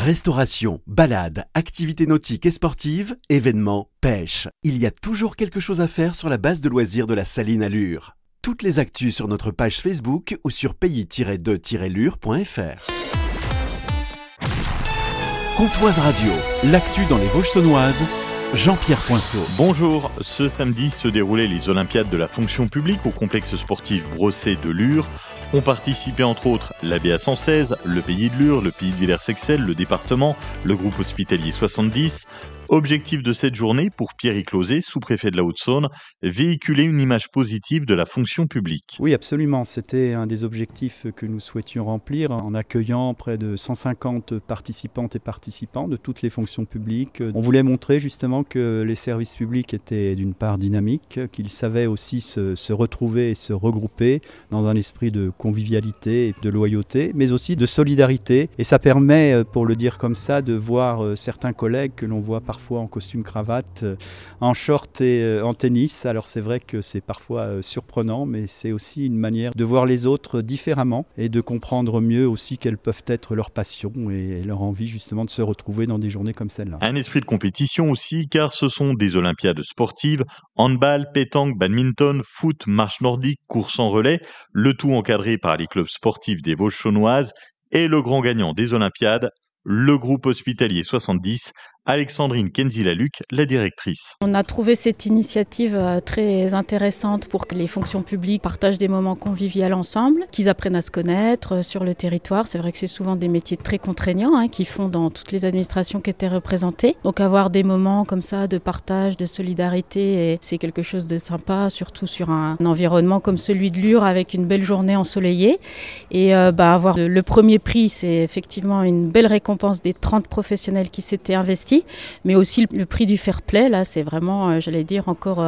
Restauration, balades, activités nautiques et sportives, événements, pêche. Il y a toujours quelque chose à faire sur la base de loisirs de la Saline à Lure. Toutes les actus sur notre page Facebook ou sur pays-2-lure.fr. Comtoise Radio, l'actu dans les Vosges saunoises, Jean-Pierre Poinceau. Bonjour, ce samedi se déroulaient les Olympiades de la fonction publique au complexe sportif Brossé de Lure. Ont participé entre autres l'ABA 116, le Pays de Lure, le Pays de Villers-Sexcel, le département, le groupe hospitalier 70. Objectif de cette journée pour Pierre Closé, sous-préfet de la Haute-Saône, véhiculer une image positive de la fonction publique. Oui, absolument. C'était un des objectifs que nous souhaitions remplir en accueillant près de 150 participantes et participants de toutes les fonctions publiques. On voulait montrer justement que les services publics étaient d'une part dynamiques, qu'ils savaient aussi se retrouver et se regrouper dans un esprit de convivialité, de loyauté, mais aussi de solidarité. Et ça permet, pour le dire comme ça, de voir certains collègues que l'on voit parfois en costume cravate, en short et en tennis. Alors c'est vrai que c'est parfois surprenant, mais c'est aussi une manière de voir les autres différemment et de comprendre mieux aussi quelles peuvent être leurs passions et leur envie justement de se retrouver dans des journées comme celle-là. Un esprit de compétition aussi, car ce sont des Olympiades sportives, handball, pétanque, badminton, foot, marche nordique, course en relais, le tout encadré par les clubs sportifs des Vosges saunoises et le grand gagnant des Olympiades, le groupe hospitalier 70, Alexandrine Kenzi-Laluc, la directrice. On a trouvé cette initiative très intéressante pour que les fonctions publiques partagent des moments conviviaux ensemble, qu'ils apprennent à se connaître sur le territoire. C'est vrai que c'est souvent des métiers très contraignants qu'ils font dans toutes les administrations qui étaient représentées. Donc avoir des moments comme ça de partage, de solidarité, c'est quelque chose de sympa, surtout sur un environnement comme celui de Lure avec une belle journée ensoleillée. Et avoir le premier prix, c'est effectivement une belle récompense des 30 professionnels qui s'étaient investis. Mais aussi le prix du fair play, là c'est vraiment, j'allais dire, encore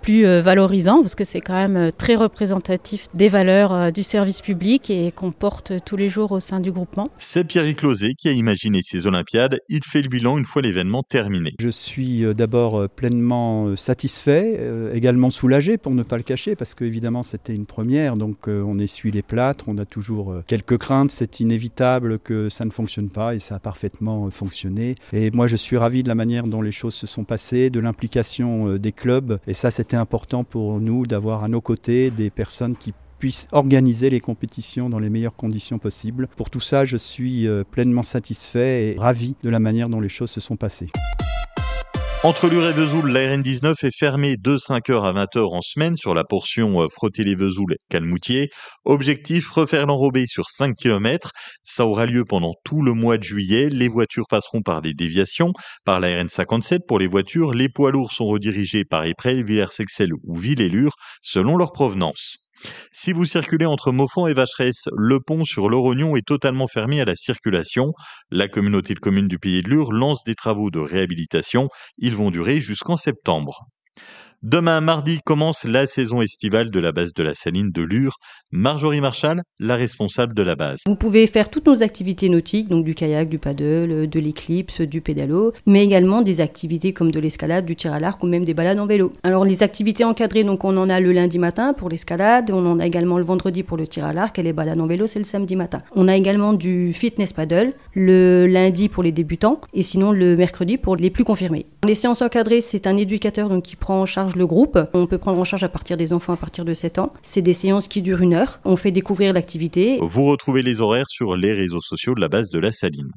plus valorisant parce que c'est quand même très représentatif des valeurs du service public et qu'on porte tous les jours au sein du groupement. C'est Pierre Closé qui a imaginé ces Olympiades. Il fait le bilan une fois l'événement terminé. Je suis d'abord pleinement satisfait, également soulagé pour ne pas le cacher parce qu'évidemment c'était une première, donc on essuie les plâtres, on a toujours quelques craintes, c'est inévitable que ça ne fonctionne pas et ça a parfaitement fonctionné. Et moi je suis ravi de la manière dont les choses se sont passées, de l'implication des clubs. Et ça, c'était important pour nous d'avoir à nos côtés des personnes qui puissent organiser les compétitions dans les meilleures conditions possibles. Pour tout ça, je suis pleinement satisfait et ravi de la manière dont les choses se sont passées. Entre Lure et Vesoul, la RN19 est fermée de 5h à 20h en semaine sur la portion Frottez-les-Vesoul-Calmoutier. Objectif, refaire l'enrobé sur 5 km. Ça aura lieu pendant tout le mois de juillet. Les voitures passeront par des déviations. Par la RN57 pour les voitures, les poids lourds sont redirigés par Éprel, Villers-Sexcel ou Ville-et-Lure selon leur provenance. Si vous circulez entre Moffan et Vacheresse, le pont sur l'Orognon est totalement fermé à la circulation. La communauté de communes du Pays de Lure lance des travaux de réhabilitation. Ils vont durer jusqu'en septembre. Demain, mardi, commence la saison estivale de la base de la Saline de Lure. Marjorie Marchal, la responsable de la base. Vous pouvez faire toutes nos activités nautiques, donc du kayak, du paddle, de l'éclipse, du pédalo, mais également des activités comme de l'escalade, du tir à l'arc ou même des balades en vélo. Alors les activités encadrées, donc on en a le lundi matin pour l'escalade, on en a également le vendredi pour le tir à l'arc et les balades en vélo, c'est le samedi matin. On a également du fitness paddle, le lundi pour les débutants et sinon le mercredi pour les plus confirmés. Les séances encadrées, c'est un éducateur donc, qui prend en charge le groupe. On peut prendre en charge à partir des enfants à partir de 7 ans. C'est des séances qui durent 1 heure. On fait découvrir l'activité. Vous retrouvez les horaires sur les réseaux sociaux de la base de la Saline.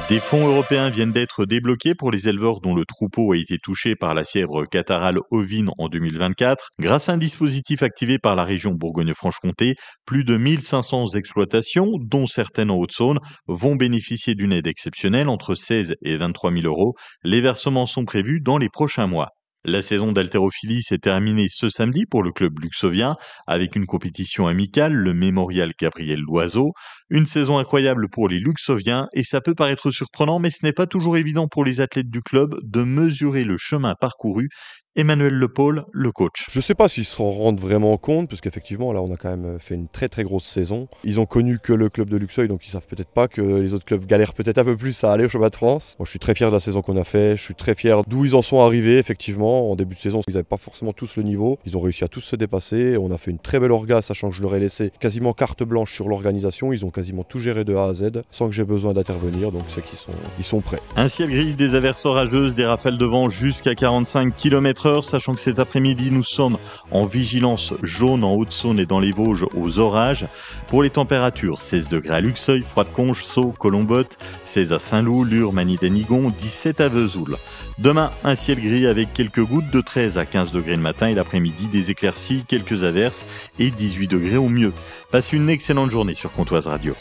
Des fonds européens viennent d'être débloqués pour les éleveurs dont le troupeau a été touché par la fièvre catarrhale ovine en 2024. Grâce à un dispositif activé par la région Bourgogne-Franche-Comté, plus de 1500 exploitations, dont certaines en Haute-Saône, vont bénéficier d'une aide exceptionnelle entre 16 et 23 000 euros. Les versements sont prévus dans les prochains mois. La saison d'haltérophilie s'est terminée ce samedi pour le club luxovien avec une compétition amicale, le Mémorial Gabriel Loiseau. Une saison incroyable pour les luxoviens et ça peut paraître surprenant mais ce n'est pas toujours évident pour les athlètes du club de mesurer le chemin parcouru. Emmanuel Lepaul, le coach. Je ne sais pas s'ils se rendent vraiment compte, parce qu'effectivement, là, on a quand même fait une très très grosse saison. Ils ont connu que le club de Luxeuil, donc ils savent peut-être pas que les autres clubs galèrent peut-être un peu plus à aller au championnat de France. Moi, je suis très fier de la saison qu'on a fait. Je suis très fier d'où ils en sont arrivés, effectivement. En début de saison, ils n'avaient pas forcément tous le niveau. Ils ont réussi à tous se dépasser. On a fait une très belle orga, sachant que je leur ai laissé quasiment carte blanche sur l'organisation. Ils ont quasiment quasiment tout gérer de A à Z sans que j'ai besoin d'intervenir, donc c'est qu'ils sont prêts. Un ciel gris, des averses orageuses, des rafales de vent jusqu'à 45 km/h, sachant que cet après-midi, nous sommes en vigilance jaune en Haute-Saône et dans les Vosges aux orages. Pour les températures, 16 degrés à Luxeuil, Froide-Conches, Sceaux, Colombotte, 16 à Saint-Loup, Lure, Manille-Danigon, 17 à Vesoul. Demain, un ciel gris avec quelques gouttes de 13 à 15 degrés le matin et l'après-midi, des éclaircies, quelques averses et 18 degrés au mieux. Passez une excellente journée sur Comtoise Radio.